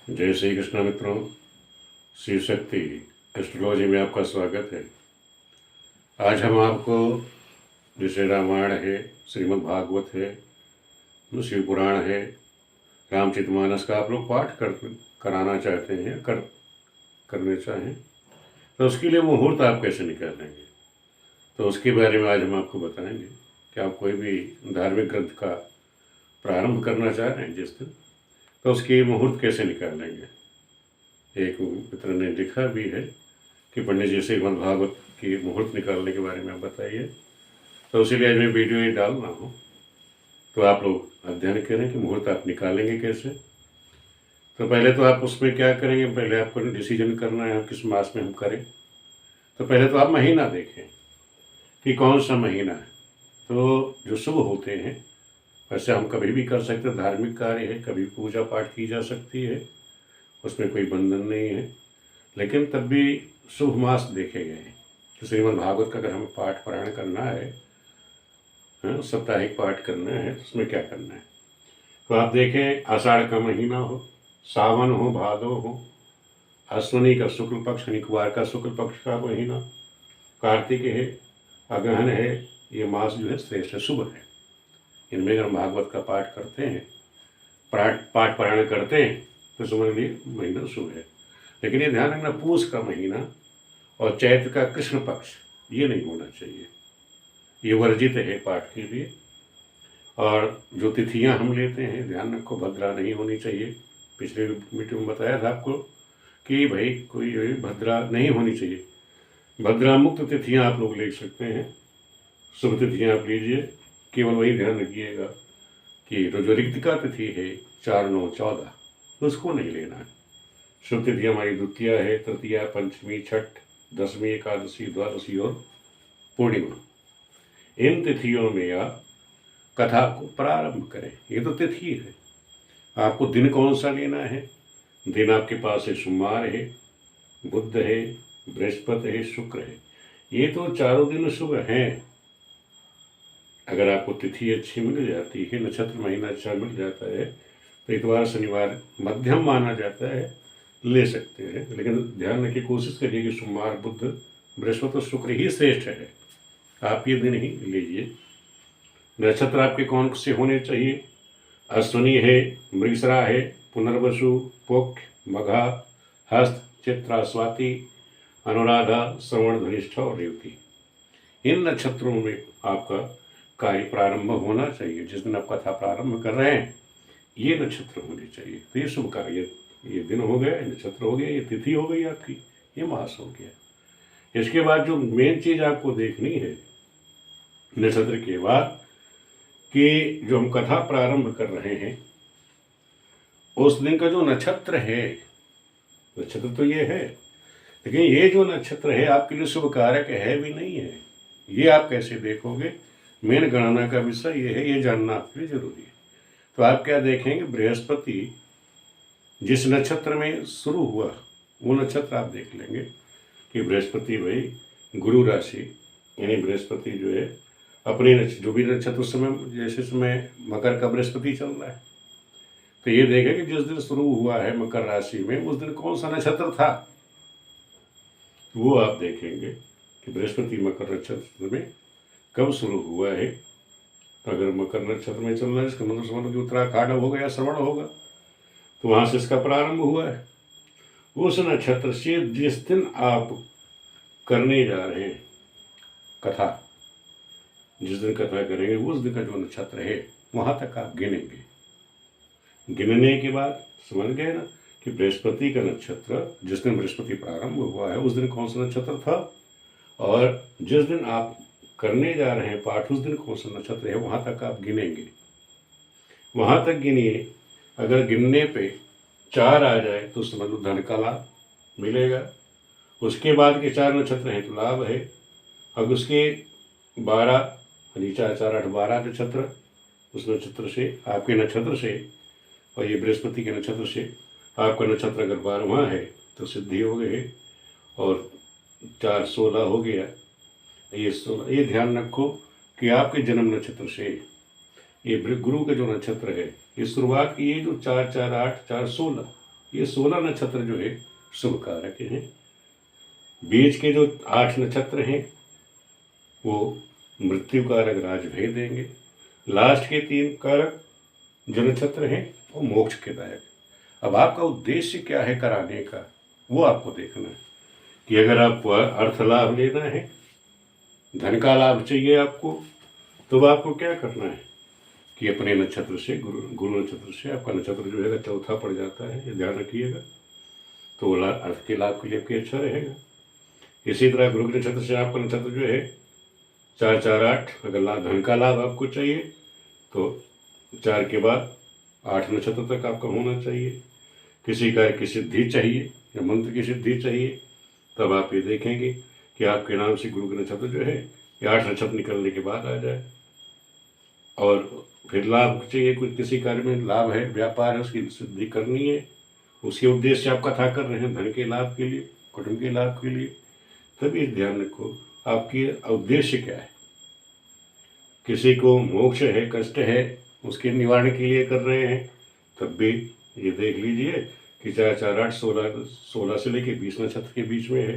जय श्री कृष्ण मित्रों, शिव शक्ति एस्ट्रोलॉजी में आपका स्वागत है। आज हम आपको जैसे रामायण है, श्रीमद् भागवत है, शिव पुराण है, रामचरितमानस का आप लोग पाठ कराना चाहते हैं, करने चाहें तो उसके लिए मुहूर्त आप कैसे निकालेंगे, तो उसके बारे में आज हम आपको बताएंगे कि आप कोई भी धार्मिक ग्रंथ का प्रारंभ करना चाह रहे हैं जिस दिन, तो उसकी मुहूर्त कैसे निकालेंगे। एक मित्र ने लिखा भी है कि पंडित जी से भागवत की मुहूर्त निकालने के बारे में आप बताइए, तो इसीलिए आज मैं वीडियो ही डाल रहा हूँ। तो आप लोग अध्ययन करें कि मुहूर्त आप निकालेंगे कैसे। तो पहले तो आप उसमें क्या करेंगे, पहले आपको डिसीजन करना है किस मास में हम करें। तो पहले तो आप महीना देखें कि कौन सा महीना है। तो जो शुभ होते हैं वैसे हम कभी भी कर सकते हैं, धार्मिक कार्य है, कभी पूजा पाठ की जा सकती है, उसमें कोई बंधन नहीं है, लेकिन तब भी शुभ मास देखे गए हैं। तो श्रीमद् भागवत का अगर हमें पाठ पारायण करना है, साप्ताहिक पाठ करना है, तो उसमें क्या करना है। तो आप देखें, आषाढ़ का महीना हो, सावन हो, भादो हो, अश्विनी का शुक्ल पक्ष, निकुवार का शुक्ल पक्ष का महीना, कार्तिक है, अगहन है, ये मास जो है श्रेष्ठ है, शुभ है। इनमें अगर हम भागवत का पाठ करते हैं, पाठ पारायण करते हैं, तो समझ लिए महीना शुभ है। लेकिन ये ध्यान रखना, पूष का महीना और चैत्र का कृष्ण पक्ष ये नहीं होना चाहिए, ये वर्जित है पाठ के लिए। और जो तिथियां हम लेते हैं, ध्यान रखो, भद्रा नहीं होनी चाहिए। पिछले मीटिंग में बताया था आपको कि भाई कोई भद्रा नहीं होनी चाहिए। भद्रा मुक्त तिथियां आप लोग ले सकते हैं, शुभ तिथियां आप लीजिए। केवल वही ध्यान रखिएगा कि जो रिक्तिका तिथि है 4, 9, 14, उसको नहीं लेना है। शुभ तिथि हमारी द्वितीया है, तृतीया, पंचमी, छठ, दसवीं, एकादशी, द्वादशी और पूर्णिमा। इन तिथियों में आप कथा को प्रारंभ करें। ये तो तिथि है, आपको दिन कौन सा लेना है। दिन आपके पास है, सोमवार है, बुध है, बृहस्पति है, शुक्र है। ये तो चारों दिन शुभ हैं। अगर आपको तिथि अच्छी मिल जाती है, नक्षत्र महीना अच्छा मिल जाता है, तो इतवार शनिवार मध्यम माना जाता है, ले सकते हैं। लेकिन ध्यान रखिए, कोशिश करिए कि सोमवार, बुध, बृहस्पति और शुक्र ही श्रेष्ठ है, आप ये दिन ही लीजिए। नक्षत्र आपके कौन से होने चाहिए। अश्विनी है, मृगशिरा है, पुनर्वसु, पुष्य, मघा, हस्त, चित्रा, स्वाति, अनुराधा, श्रवण, धनिष्ठा और रेवती। इन नक्षत्रों में आपका कार्य प्रारंभ होना चाहिए। जिस दिन आप कथा प्रारंभ कर रहे हैं, ये नक्षत्र होने चाहिए। तो ये शुभ कार्य, ये दिन हो गया, ये नक्षत्र हो गया, ये तिथि हो गई आपकी, ये मास हो गया। इसके बाद जो मेन चीज आपको देखनी है नक्षत्र के बाद, कि जो हम कथा प्रारंभ कर रहे हैं उस दिन का जो नक्षत्र है, नक्षत्र तो ये है, लेकिन ये जो नक्षत्र है आपके लिए शुभ कारक है भी नहीं है। ये आप कैसे देखोगे, मेन गणना का विषय ये है, ये जानना आपके लिए जरूरी है। तो आप क्या देखेंगे, बृहस्पति जिस नक्षत्र में शुरू हुआ वो नक्षत्र आप देख लेंगे कि बृहस्पति भाई गुरु राशि, यानी बृहस्पति जो है अपने जो भी नक्षत्र उस समय, जैसे समय मकर का बृहस्पति चल रहा है, तो ये देखें कि जिस दिन शुरू हुआ है मकर राशि में, उस दिन कौन सा नक्षत्र था, वो आप देखेंगे कि बृहस्पति मकर नक्षत्र में कब शुरू हुआ है। तो अगर मकर नक्षत्र में चल रहा है, इसका मतलब समझ लो कि उत्तराखांड हो गया, श्रवण होगा, तो वहां से इसका प्रारंभ हुआ है। उस नक्षत्र से जिस दिन आप करने जा रहे हैं कथा, जिस दिन कथा करेंगे उस दिन का जो नक्षत्र है वहां तक आप गिनेंगे। गिनने के बाद समझ गए ना कि बृहस्पति का नक्षत्र, जिस दिन बृहस्पति प्रारंभ हुआ है उस दिन कौन सा नक्षत्र था, और जिस दिन आप करने जा रहे हैं पाठ उस दिन कौन सा नक्षत्र है, वहां तक आप गिनेंगे। वहां तक गिनिए। अगर गिनने पे 4 आ जाए तो समझ लो धन का लाभ मिलेगा। उसके बाद के 4 नक्षत्र हैं तो लाभ है। अब उसके 12, 4, 4, 8, 12 नक्षत्र, उस नक्षत्र से, आपके नक्षत्र से, और ये बृहस्पति के नक्षत्र से, आपका नक्षत्र अगर 12वां है तो सिद्धि हो गई, और 4, 16 हो गया। ये 16, ये ध्यान रखो कि आपके जन्म नक्षत्र से ये गुरु का जो नक्षत्र है, ये शुरुआत की, ये जो 4, 4, 8, 4, 16, ये 16 नक्षत्र जो है शुभ कारक हैं। बीच के जो 8 नक्षत्र हैं वो मृत्यु कारक राजभय देंगे। लास्ट के 3 कारक जो नक्षत्र हैं वो मोक्ष के दायक। अब आपका उद्देश्य क्या है कराने का, वो आपको देखना है कि अगर आपको अर्थ लाभ लेना है, धन का लाभ चाहिए आपको, तो आपको क्या करना है कि अपने नक्षत्र से गुरु नक्षत्र से आपका नक्षत्र जो है चौथा पड़ जाता है, ये ध्यान रखिएगा, तो अर्थ के लाभ के लिए आपके अच्छा रहेगा। इसी तरह गुरु नक्षत्र से आपका नक्षत्र जो है 4 4 8, अगर धन का लाभ आपको चाहिए तो 4 के बाद 8 नक्षत्र तक आपका होना चाहिए। किसी कार्य की सिद्धि चाहिए या मंत्र की सिद्धि चाहिए, तब आप ये देखेंगे कि आपके नाम से गुरु का नक्षत्र जो है ये 8 नक्षत्र निकलने के बाद आ जाए। और फिर लाभ चाहिए, कुछ किसी कार्य में लाभ है, व्यापार है, उसकी सिद्धि करनी है, उसके उद्देश्य से आप कथा कर रहे हैं धन के लाभ के लिए, कुटुंब के लाभ के लिए, तभी ध्यान रखो आपकी उद्देश्य क्या है। किसी को मोक्ष है, कष्ट है, उसके निवारण के लिए कर रहे हैं, तब भी ये देख लीजिए कि 4 4 8 16 से लेके 20 नक्षत्र के बीच में है,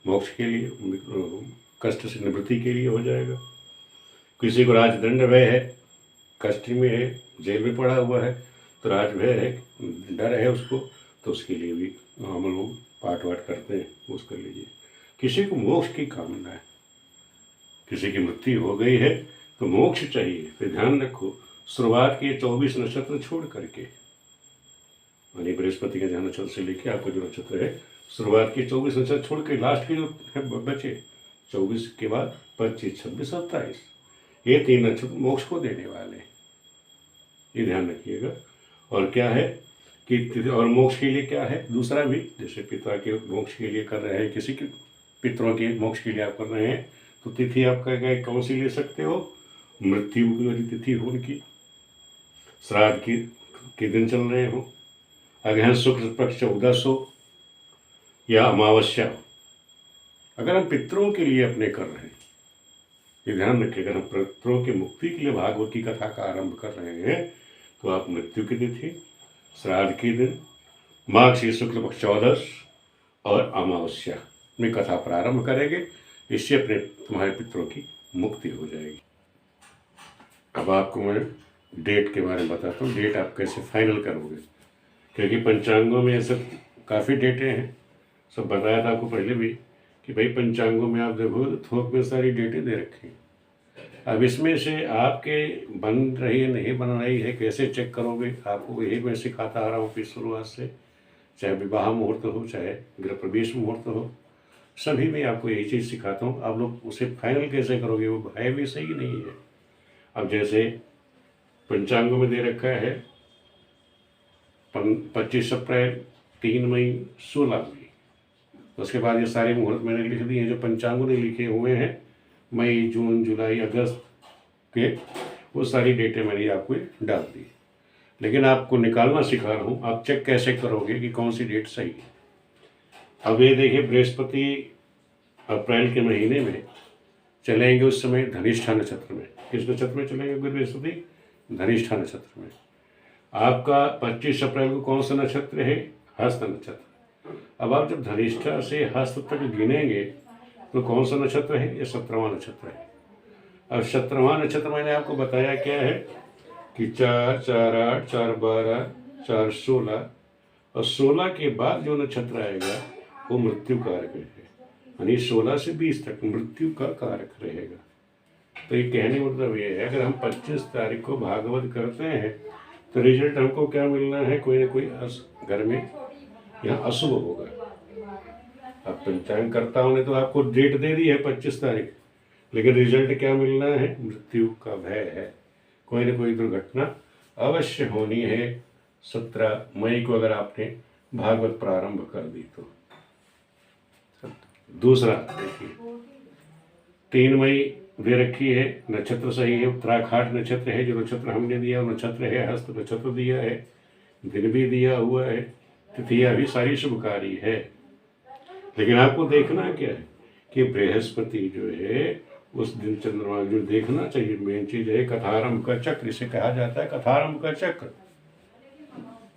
मोक्ष के लिए, कष्ट से निवृत्ति के लिए हो जाएगा। किसी को राजदंड भय है, कष्ट में है, जेल में पड़ा हुआ है, तो राजभय है, डर है उसको, तो उसके लिए भी हम लोग पाठ वाठ करते हैं, उसको कर लीजिए। किसी को मोक्ष की कामना है, किसी की मृत्यु हो गई है तो मोक्ष चाहिए, फिर ध्यान रखो शुरुआत के 24 नक्षत्र छोड़ करके, यानी बृहस्पति के जहाँ नक्षत्र से लेके आपका जो नक्षत्र है शुरुआत के 24 नक्षत्र छोड़ के लास्ट के जो है बचे 24 के बाद 25 26 27, ये 3 नक्षत्र मोक्ष को देने वाले हैं, ये ध्यान रखिएगा। और क्या है कि और मोक्ष के लिए क्या है दूसरा भी, जैसे पिता के मोक्ष के लिए कर रहे हैं, किसी के पितरों के मोक्ष के लिए आप कर रहे हैं, तो तिथि आपका कौन सी ले सकते हो, मृत्यु वाली तिथि हो उनकी, श्राद्ध के दिन चल रहे हो, अगहन शुक्ल पक्ष 1400 या अमावस्या, अगर हम पितरों के लिए अपने कर रहे हैं, ये ध्यान रखिए, अगर हम पितरों की मुक्ति के लिए भागवत की कथा का आरंभ कर रहे हैं, तो आप मृत्यु की तिथि, श्राद्ध के दिन, माघ से शुक्ल पक्ष 14 और अमावस्या में कथा प्रारंभ करेंगे, इससे अपने तुम्हारे पितरों की मुक्ति हो जाएगी। अब आपको मैं डेट के बारे में बताता हूँ, डेट आप कैसे फाइनल करोगे, क्योंकि पंचांगों में ये सब काफ़ी डेटें हैं, सब बताया था आपको पहले भी कि भाई पंचांगों में आप देखो थोक में सारी डेटें दे रखी हैं। अब इसमें से आपके बन रही है नहीं बन रही है, कैसे चेक करोगे, आपको यही मैं सिखाता आ रहा हूँ फिर शुरुआत से, चाहे विवाह मुहूर्त हो, चाहे गृह प्रवेश मुहूर्त हो, सभी में आपको यही चीज़ सिखाता हूँ। आप लोग उसे फाइनल कैसे करोगे, वो है भी सही नहीं है। अब जैसे पंचांगों में दे रखा है 25 अप्रैल, 3 मई, 16 मई, उसके बाद ये सारे मुहूर्त मैंने लिख दिए हैं जो पंचांगों ने लिखे हुए हैं, मई जून जुलाई अगस्त के, वो सारी डेटें मैंने आपको डाल दी। लेकिन आपको निकालना सिखा रहा हूँ, आप चेक कैसे करोगे कि कौन सी डेट सही है। अब ये देखिए बृहस्पति अप्रैल के महीने में चलेंगे, उस समय धनिष्ठा नक्षत्र में, किस नक्षत्र में चलेंगे बृहस्पति, धनिष्ठा नक्षत्र में। आपका 25 अप्रैल को कौन सा नक्षत्र है, हस्त नक्षत्र। अब आप जब धनिष्ठा से हस्त तक गिनेंगे तो कौन सा नक्षत्र है, ये 17वां नक्षत्र है। अब 17वां नक्षत्र मैंने आपको बताया क्या है कि 4 4 8 4 12 4 16, और 16 के बाद जो नक्षत्र आएगा वो मृत्यु कारक है, यानी 16 से 20 तक मृत्यु का कारक रहेगा। तो ये कहने मतलब ये है, अगर हम 25 तारीख को भागवत करते हैं तो रिजल्ट हमको क्या मिलना है, कोई ना कोई घर में यहाँ अशुभ होगा। अब पंचांग करताओं ने तो आपको डेट दे दी है 25 तारीख, लेकिन रिजल्ट क्या मिलना है, मृत्यु का भय है, कोई ना कोई दुर्घटना अवश्य होनी है 17 मई को अगर आपने भागवत प्रारंभ कर दी तो। दूसरा देखिए 3 मई दे रखी है, नक्षत्र सही है, उत्तराखाट नक्षत्र है, जो नक्षत्र हमने दिया वो नक्षत्र है, हस्त नक्षत्र दिया है, दिन भी दिया हुआ है, तिथियां भी सारी शुभकारी है। लेकिन आपको देखना क्या है कि बृहस्पति जो है उस दिन चंद्रमा जो देखना चाहिए, मेन चीज है कथारंभ का चक्र, इसे कहा जाता है कथारंभ का चक्र।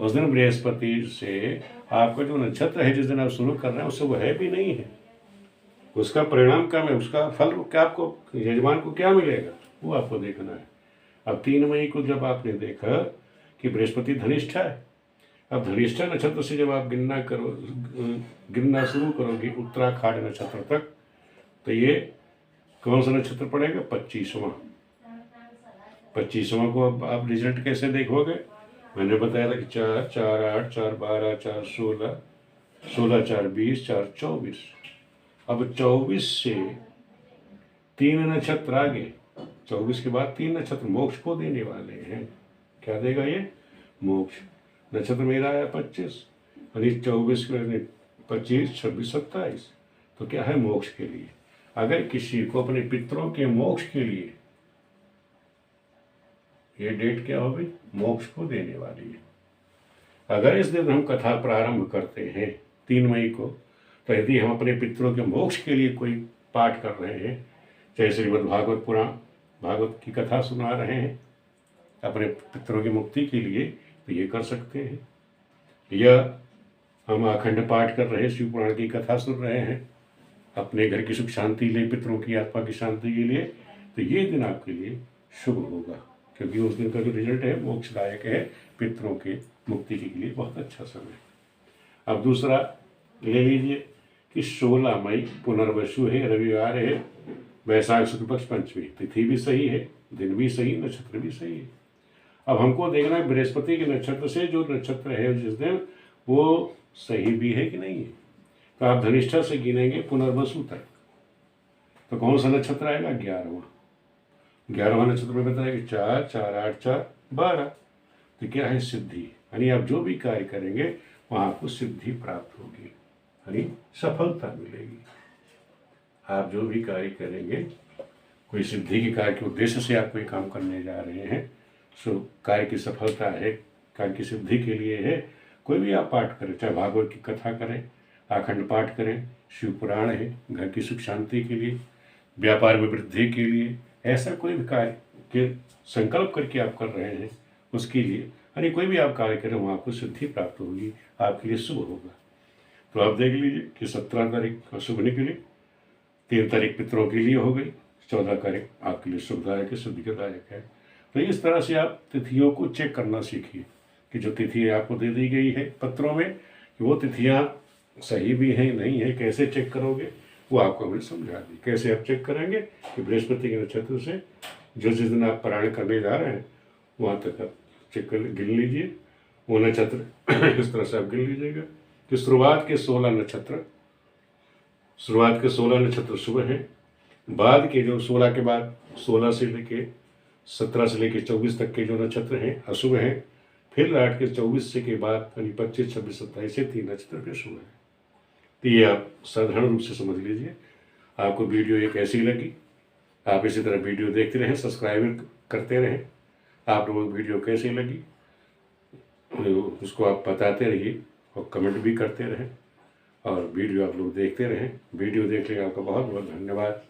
उस दिन बृहस्पति से आपका जो नक्षत्र है जिस दिन आप शुरू कर रहे हैं उससे वो है भी नहीं है, उसका परिणाम क्या है, उसका फल क्या आपको यजमान को क्या मिलेगा वो आपको देखना है। अब 3 मई को जब आपने देखा कि बृहस्पति धनिष्ठा है, अब धनिष्ठा नक्षत्र से जब आप गिनना शुरू करोगे उत्तराखांड नक्षत्र तक, तो ये कौन सा नक्षत्र पड़ेगा? 25वां। 25वां को अब आप रिजल्ट कैसे देखोगे? मैंने बताया था कि 4 4 8 4 12 4 16 16 4 20 4 24। अब 24 से 3 नक्षत्र आगे, 24 के बाद 3 नक्षत्र मोक्ष को देने वाले हैं। क्या देगा ये? मोक्ष। नक्षत्र मेरा है 25, यानी 24 25 26 27, तो क्या है? मोक्ष के लिए। अगर किसी को अपने पितरों के मोक्ष के लिए, ये डेट क्या होगी? मोक्ष को देने वाली है। अगर इस दिन हम कथा प्रारंभ करते हैं 3 मई को, तो यदि हम अपने पितरों के मोक्ष के लिए कोई पाठ कर रहे हैं, चाहे श्रीमद् भागवत पुराण भागवत की कथा सुना रहे हैं अपने पितरों की मुक्ति के लिए, तो ये कर सकते हैं। या हम अखंड पाठ कर रहे हैं, शिव पुराण की कथा सुन रहे हैं अपने घर की सुख शांति लिए, पितरों की आत्मा की शांति के लिए, तो ये दिन आपके लिए शुभ होगा, क्योंकि उस दिन का जो रिजल्ट है मोक्षदायक है, पितरों के मुक्ति के लिए बहुत अच्छा समय। अब दूसरा ले लीजिए कि 16 मई पुनर्वसु है, रविवार है, वैशाख शुक्ल पक्ष पंचमी, तिथि भी सही है, दिन भी सही, नक्षत्र भी सही है। अब हमको देखना है बृहस्पति के नक्षत्र से जो नक्षत्र है जिस दिन, वो सही भी है कि नहीं है। तो आप धनिष्ठा से गिनेंगे पुनर्वसु तक, तो कौन सा नक्षत्र आएगा? 11वां। 11वां नक्षत्र में बताया कि 4 4 8 4 12, तो क्या है? सिद्धि। यानी आप जो भी कार्य करेंगे वहाँ आपको सिद्धि प्राप्त होगी, यानी सफलता मिलेगी। आप जो भी कार्य करेंगे, कोई सिद्धि के कार्य के उद्देश्य से आप कोई काम करने जा रहे हैं, सो कार्य की सफलता है, कार्य की सिद्धि के लिए है। कोई भी आप पाठ करें, चाहे भागवत की कथा करें, अखंड पाठ करें, शिव पुराण है, घर की सुख शांति के लिए, व्यापार में वृद्धि के लिए, ऐसा कोई भी कार्य के संकल्प करके आप कर रहे हैं उसके लिए, यानी कोई भी आप कार्य करें वहाँ आपको सिद्धि प्राप्त होगी, आपके लिए शुभ होगा। तो आप देख लीजिए कि 17 तारीख शुभ निकली, 3 तारीख पितरों के लिए हो गई, 14 तारीख आपके लिए शुभदायक है, सिद्धिदायक है। तो इस तरह से आप तिथियों को चेक करना सीखिए कि जो तिथि आपको दे दी गई है पत्रों में, कि वो तिथियाँ सही भी हैं नहीं है, कैसे चेक करोगे वो आपको हमने समझा दी। कैसे आप चेक करेंगे कि बृहस्पति के नक्षत्र से जिस दिन आप पारायण करने जा रहे हैं वहाँ तक आप चेक कर गिन लीजिए वो नक्षत्र। इस तरह से आप गिन लीजिएगा कि शुरुआत के 16 नक्षत्र शुभ हैं, बाद के जो 16 के बाद 16 से लेके 17 से लेके 24 तक के जो नक्षत्र हैं अशुभ हैं, फिर 8 के 24 से के बाद यानी 25 26 27 से 3 नक्षत्र के शुभ हैं। तो ये आप साधारण रूप से समझ लीजिए। आपको वीडियो ये कैसी लगी, आप इसी तरह वीडियो देखते रहें, सब्सक्राइब करते रहें। आप लोगों को वीडियो कैसी लगी उसको आप बताते रहिए और कमेंट भी करते रहें, और वीडियो आप लोग देखते रहें। वीडियो देखने का आपका बहुत बहुत धन्यवाद।